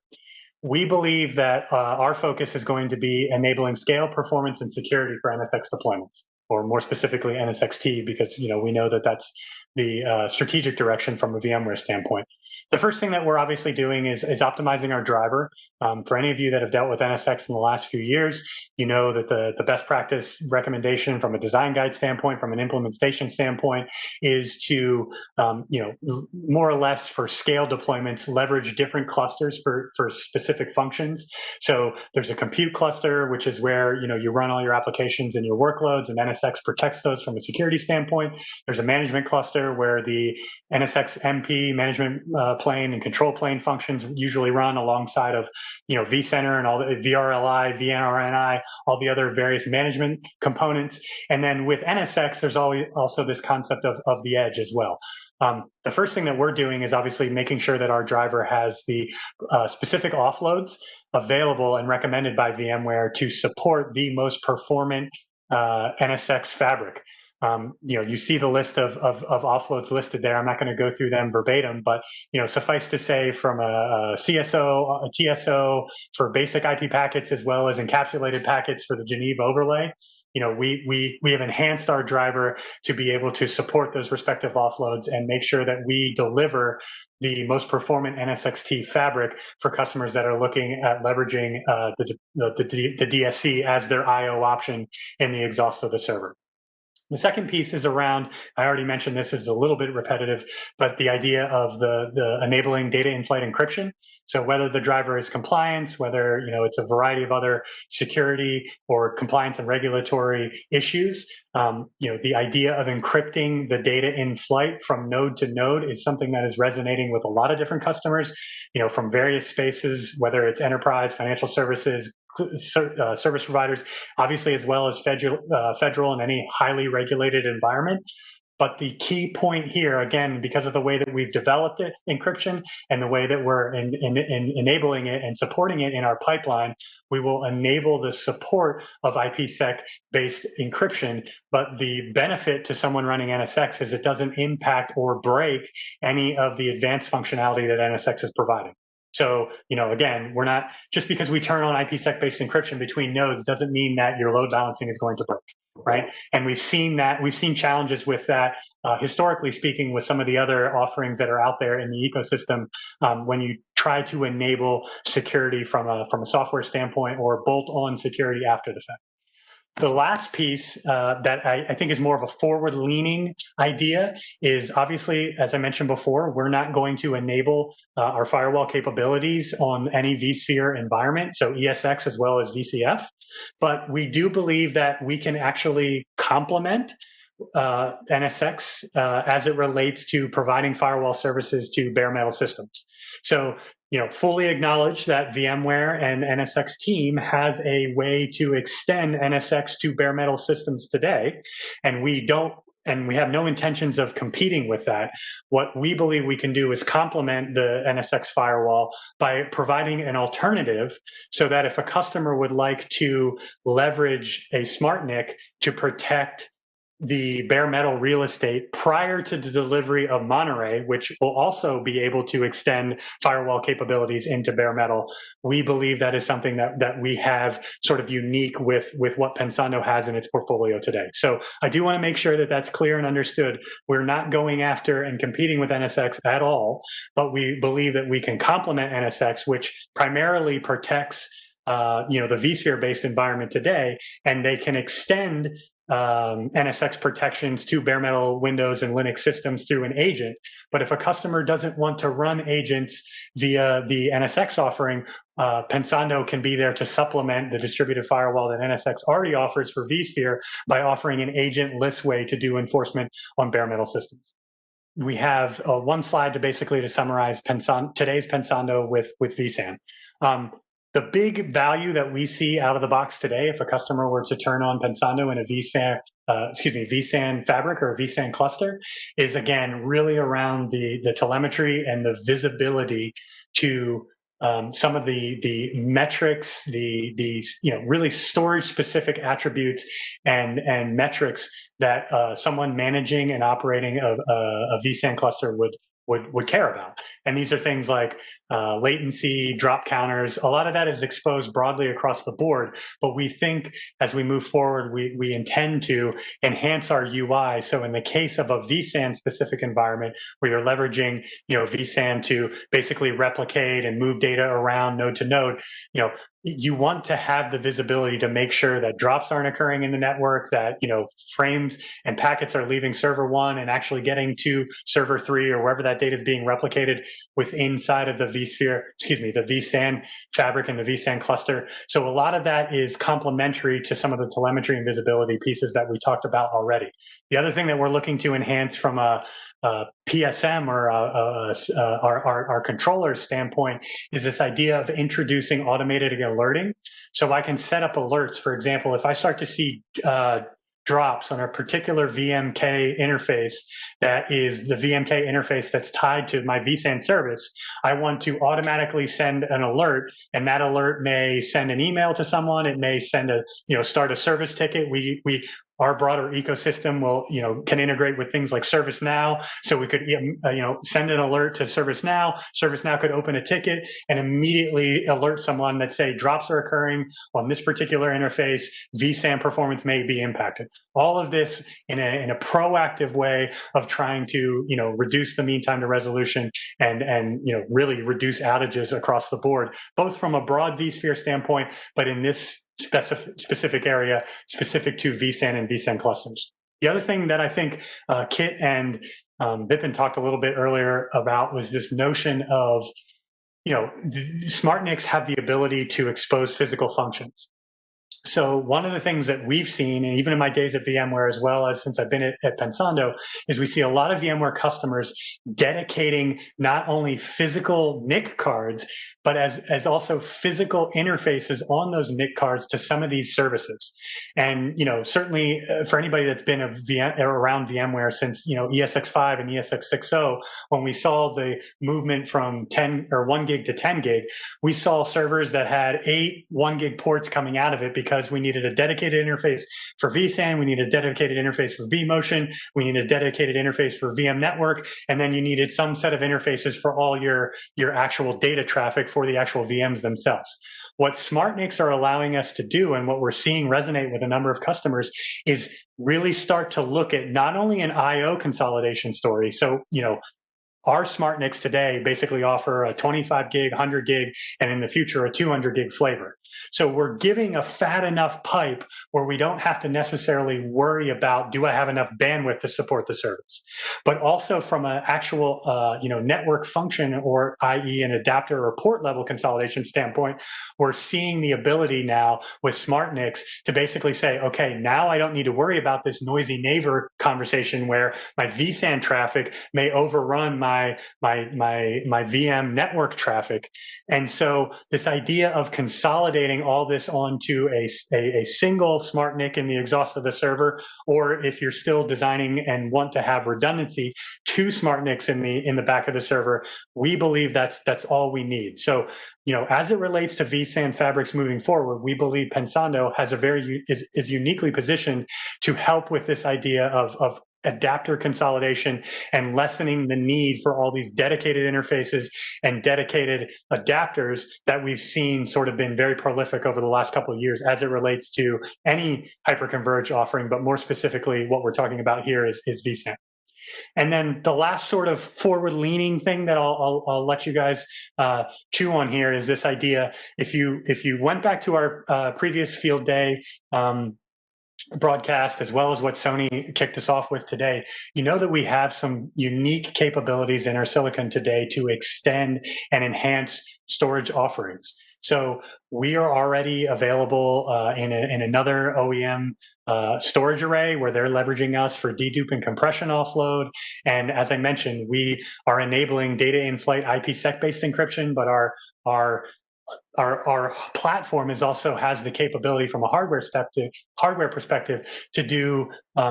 We believe that our focus is going to be enabling scale, performance, and security for NSX deployments, or more specifically NSXT, because we know that that's the strategic direction from a VMware standpoint. The first thing that we're obviously doing is optimizing our driver. For any of you that have dealt with NSX in the last few years, you know that the best practice recommendation from a design guide standpoint, from an implementation standpoint, is to, more or less for scale deployments, leverage different clusters for specific functions. So there's a compute cluster, which is where, you run all your applications and your workloads, and NSX protects those from a security standpoint. There's a management cluster where the NSX MP management plane and control plane functions usually run alongside of, vCenter and all the VRLI, VNRNI, all the other various management components. And then with NSX, there's also this concept of the edge as well. The first thing that we're doing is obviously making sure that our driver has the specific offloads available and recommended by VMware to support the most performant NSX fabric. You see the list of offloads listed there. I'm not going to go through them verbatim, but suffice to say, from a CSO, a TSO for basic IP packets as well as encapsulated packets for the Geneva overlay, we have enhanced our driver to be able to support those respective offloads and make sure that we deliver the most performant NSXT fabric for customers that are looking at leveraging the DSC as their IO option in the exhaust of the server. The second piece is around, I already mentioned this is a little bit repetitive, but the idea of the enabling data in-flight encryption. So whether the driver is compliance, whether it's a variety of other security or compliance and regulatory issues, the idea of encrypting the data in flight from node to node is something that is resonating with a lot of different customers, from various spaces, whether it's enterprise, financial services, service providers, obviously, as well as federal and any highly regulated environment. But the key point here, again, because of the way that we've developed it, encryption, and the way that we're enabling it and supporting it in our pipeline, we will enable the support of IPsec-based encryption. But the benefit to someone running NSX is it doesn't impact or break any of the advanced functionality that NSX is providing. So, again, we're not, just because we turn on IPsec-based encryption between nodes doesn't mean that your load balancing is going to break, right? And we've seen challenges with that, historically speaking, with some of the other offerings that are out there in the ecosystem, when you try to enable security from a software standpoint or bolt on security after the fact. The last piece that I think is more of a forward-leaning idea is, obviously, as I mentioned before, we're not going to enable our firewall capabilities on any vSphere environment, so ESX as well as VCF. But we do believe that we can actually complement NSX as it relates to providing firewall services to bare metal systems. So, fully acknowledge that VMware and NSX team has a way to extend NSX to bare metal systems today, and we have no intentions of competing with that. What we believe we can do is complement the NSX firewall by providing an alternative so that if a customer would like to leverage a SmartNIC to protect the bare metal real estate prior to the delivery of Monterey, which will also be able to extend firewall capabilities into bare metal, we believe that is something that we have sort of unique with what Pensando has in its portfolio today. So I do want to make sure that that's clear and understood. We're not going after and competing with NSX at all, but we believe that we can complement NSX, which primarily protects the vSphere-based environment today, and they can extend NSX protections to bare metal Windows and Linux systems through an agent. But if a customer doesn't want to run agents via the NSX offering, Pensando can be there to supplement the distributed firewall that NSX already offers for vSphere by offering an agentless way to do enforcement on bare metal systems. We have one slide to summarize today's Pensando with vSAN. The big value that we see out of the box today, if a customer were to turn on Pensando in a vSAN fabric or a vSAN cluster, is again really around the telemetry and the visibility to some of the metrics, the really storage specific attributes and metrics that someone managing and operating a vSAN cluster would care about. And these are things like latency, drop counters. A lot of that is exposed broadly across the board, but we think as we move forward, we intend to enhance our UI. So in the case of a vSAN specific environment where you're leveraging, vSAN to basically replicate and move data around node to node, you want to have the visibility to make sure that drops aren't occurring in the network, that, frames and packets are leaving server 1 and actually getting to server 3 or wherever that data is being replicated inside of the vSAN fabric and the vSAN cluster. So a lot of that is complementary to some of the telemetry and visibility pieces that we talked about already. The other thing that we're looking to enhance from a PSM or our controller's standpoint is this idea of introducing automated alerting. So I can set up alerts. For example, if I start to see drops on a particular VMK interface that is the VMK interface that's tied to my vSAN service, I want to automatically send an alert, and that alert may send an email to someone. It may send start a service ticket. our broader ecosystem will, can integrate with things like ServiceNow. So we could, send an alert to ServiceNow. ServiceNow could open a ticket and immediately alert someone that say drops are occurring on this particular interface. vSAN performance may be impacted. All of this in a proactive way of trying to, reduce the mean time to resolution and really reduce outages across the board, both from a broad vSphere standpoint, but in this specific area, specific to vSAN and vSAN clusters. The other thing that I think Kit and Vipin talked a little bit earlier about was this notion of, smart NICs have the ability to expose physical functions. So one of the things that we've seen, and even in my days at VMware, as well as since I've been at Pensando, is we see a lot of VMware customers dedicating not only physical NIC cards, but as also physical interfaces on those NIC cards to some of these services. And, certainly for anybody that's been around VMware since, ESX5 and ESX6.0, when we saw the movement from 1 gig to 10 gig, we saw servers that had 8 1 gig ports coming out of it because we needed a dedicated interface for vSAN, we needed a dedicated interface for vMotion, we needed a dedicated interface for VM network, and then you needed some set of interfaces for all your actual data traffic for the actual VMs themselves. What smart NICs are allowing us to do, and what we're seeing resonate with a number of customers, is really start to look at not only an IO consolidation story. So, our smart NICs today basically offer a 25 gig, 100 gig, and in the future, a 200 gig flavor. So we're giving a fat enough pipe where we don't have to necessarily worry about, do I have enough bandwidth to support the service? But also from an actual, network function, or i.e. an adapter or port level consolidation standpoint, we're seeing the ability now with smart NICs to basically say, okay, now I don't need to worry about this noisy neighbor conversation where my vSAN traffic may overrun my VM network traffic. And so this idea of consolidating all this onto a single smart NIC in the exhaust of the server, or if you're still designing and want to have redundancy, 2 smart NICs in the back of the server, we believe that's all we need. So, as it relates to vSAN fabrics moving forward, we believe Pensando is uniquely positioned to help with this idea of adapter consolidation and lessening the need for all these dedicated interfaces and dedicated adapters that we've seen sort of been very prolific over the last couple of years as it relates to any hyperconverged offering, but more specifically, what we're talking about here is vSAN. And then the last sort of forward-leaning thing that I'll let you guys chew on here is this idea. If you went back to our previous field day broadcast, as well as what Sony kicked us off with today, that we have some unique capabilities in our silicon today to extend and enhance storage offerings. So we are already available in another OEM storage array where they're leveraging us for dedupe and compression offload. And as I mentioned, we are enabling data in flight IPsec-based encryption, but our platform also has the capability from a hardware perspective to do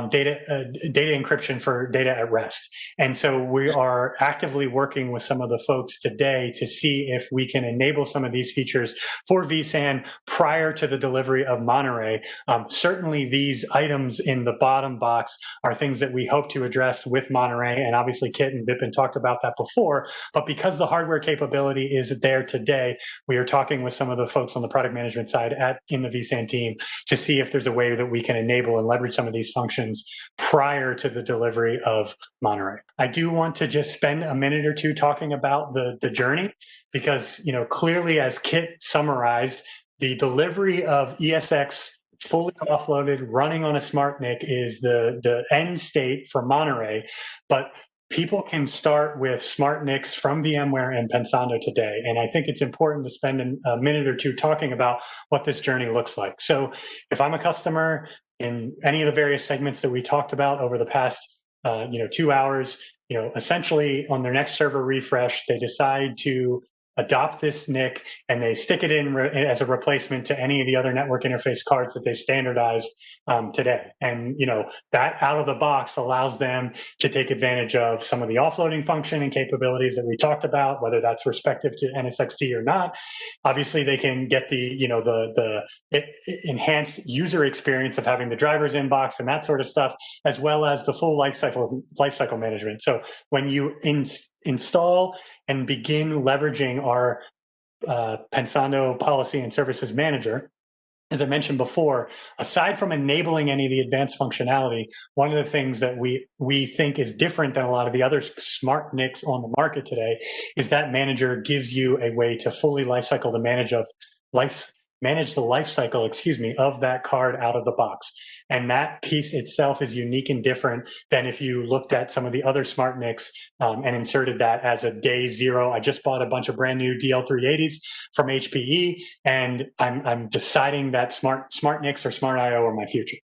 data encryption for data at rest. And so we are actively working with some of the folks today to see if we can enable some of these features for vSAN prior to the delivery of Monterey. Certainly these items in the bottom box are things that we hope to address with Monterey, and obviously Kit and Vipin talked about that before, but because the hardware capability is there today, we are talking with some of the folks on the product management side in the vSAN team to see if there's a way that we can enable and leverage some of these functions prior to the delivery of Monterey. I do want to just spend a minute or two talking about the journey, because clearly, as Kit summarized, the delivery of ESX fully offloaded, running on a smart NIC is the end state for Monterey, but people can start with smart NICs from VMware and Pensando today. And I think it's important to spend a minute or two talking about what this journey looks like. So if I'm a customer in any of the various segments that we talked about over the past 2 hours, essentially on their next server refresh, they decide to adopt this NIC and they stick it in as a replacement to any of the other network interface cards that they've standardized today. And that out of the box allows them to take advantage of some of the offloading function and capabilities that we talked about, whether that's respective to NSXT or not. Obviously, they can get the enhanced user experience of having the driver's inbox and that sort of stuff, as well as the full lifecycle management. So when you install and begin leveraging our Pensando Policy and Services Manager, as I mentioned before, aside from enabling any of the advanced functionality, one of the things that we think is different than a lot of the other smart NICs on the market today is that manager gives you a way to fully manage the life cycle, of that card out of the box. And that piece itself is unique and different than if you looked at some of the other smart NICs and inserted that as a day zero. I just bought a bunch of brand new DL380s from HPE, and I'm deciding that smart NICs or smart IO are my future.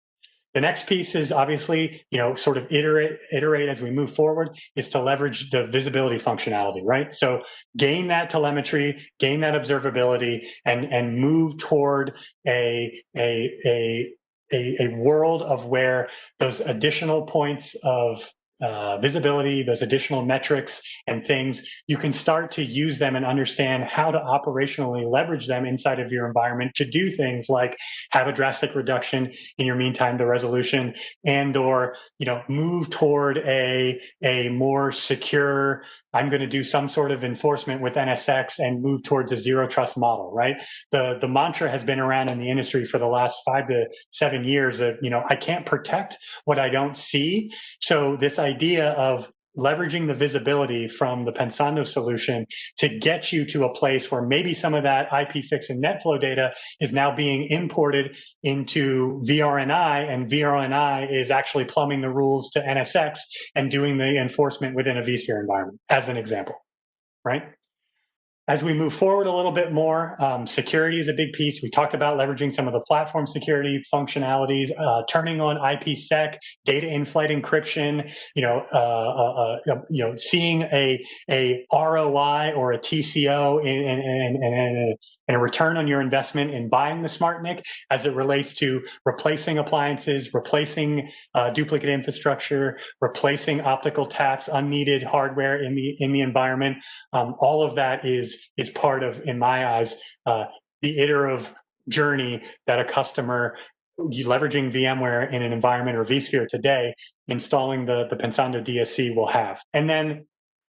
The next piece is obviously, sort of iterate as we move forward, is to leverage the visibility functionality, right? So gain that telemetry, gain that observability, and move toward a world of where those additional points of visibility, those additional metrics and things, you can start to use them and understand how to operationally leverage them inside of your environment to do things like have a drastic reduction in your mean time to resolution, and or move toward a more secure, I'm going to do some sort of enforcement with NSX and move towards a zero trust model, right? The mantra has been around in the industry for the last 5 to 7 years of, I can't protect what I don't see. So this idea of leveraging the visibility from the Pensando solution to get you to a place where maybe some of that IPFix and NetFlow data is now being imported into VRNI, and VRNI is actually plumbing the rules to NSX and doing the enforcement within a vSphere environment, as an example, right? As we move forward a little bit more, security is a big piece. We talked about leveraging some of the platform security functionalities, turning on IPsec, data in-flight encryption, seeing a ROI or a TCO and a return on your investment in buying the smart NIC as it relates to replacing appliances, replacing duplicate infrastructure, replacing optical taps, unneeded hardware in the environment. All of that is part of, in my eyes, the iterative journey that a customer leveraging VMware in an environment or vSphere today, installing the Pensando DSC will have. And then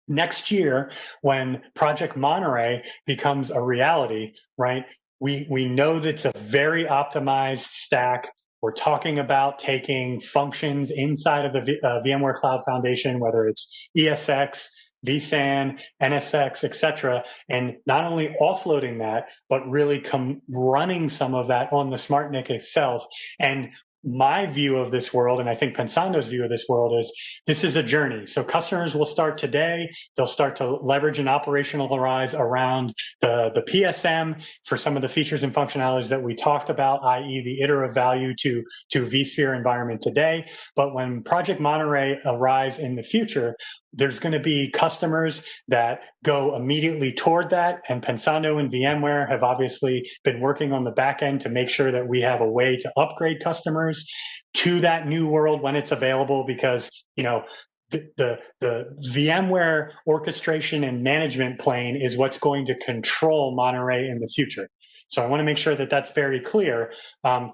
next year, when Project Monterey becomes a reality, right, we know that it's a very optimized stack. We're talking about taking functions inside of the VMware Cloud Foundation, whether it's ESX, vSAN, NSX, et cetera, and not only offloading that, but really running some of that on the smart NIC itself. And my view of this world, and I think Pensando's view of this world, is this is a journey. So customers will start today. They'll start to leverage and operationalize around the PSM for some of the features and functionalities that we talked about, i.e. the iterative value to vSphere environment today. But when Project Monterey arrives in the future, there's going to be customers that go immediately toward that, and Pensando and VMware have obviously been working on the back end to make sure that we have a way to upgrade customers to that new world when it's available, because the VMware orchestration and management plane is what's going to control Monterey in the future. So I want to make sure that that's very clear.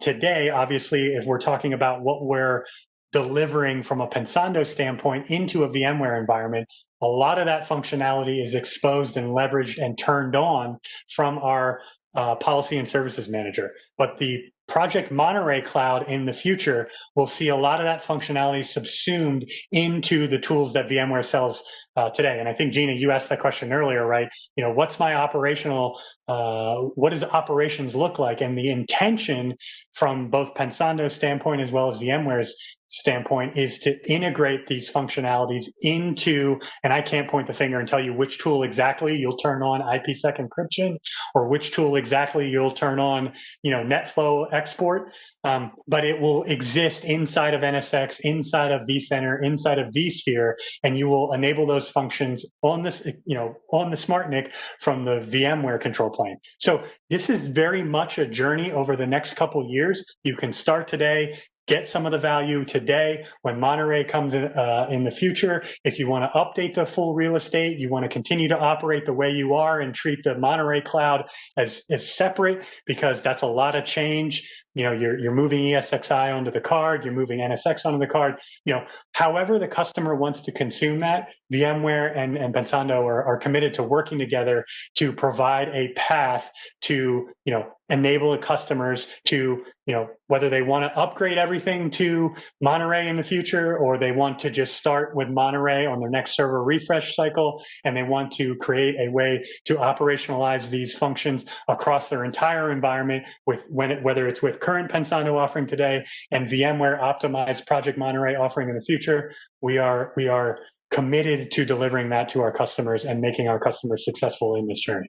Today, obviously, if we're talking about what we're delivering from a Pensando standpoint into a VMware environment, a lot of that functionality is exposed and leveraged and turned on from our policy and services manager. But the Project Monterey Cloud in the future will see a lot of that functionality subsumed into the tools that VMware sells today. And I think, Gina, you asked that question earlier, right? What's my operational, what does operations look like? And the intention from both Pensando's standpoint as well as VMware's standpoint is to integrate these functionalities into, and I can't point the finger and tell you which tool exactly you'll turn on IPsec encryption or which tool exactly you'll turn on, NetFlow export, but it will exist inside of NSX, inside of vCenter, inside of vSphere, and you will enable those functions on this, on the SmartNIC from the VMware control plane. So this is very much a journey over the next couple of years. You can start today, get some of the value today. When Monterey comes in the future, if you want to update the full real estate, you want to continue to operate the way you are and treat the Monterey cloud as separate, because that's a lot of change. You're moving ESXi onto the card, you're moving NSX onto the card. However the customer wants to consume that, VMware and Pensando are committed to working together to provide a path to, enable the customers to, whether they want to upgrade everything to Monterey in the future, or they want to just start with Monterey on their next server refresh cycle, and they want to create a way to operationalize these functions across their entire environment, whether it's with current Pensando offering today and VMware optimized Project Monterey offering in the future. We are committed to delivering that to our customers and making our customers successful in this journey.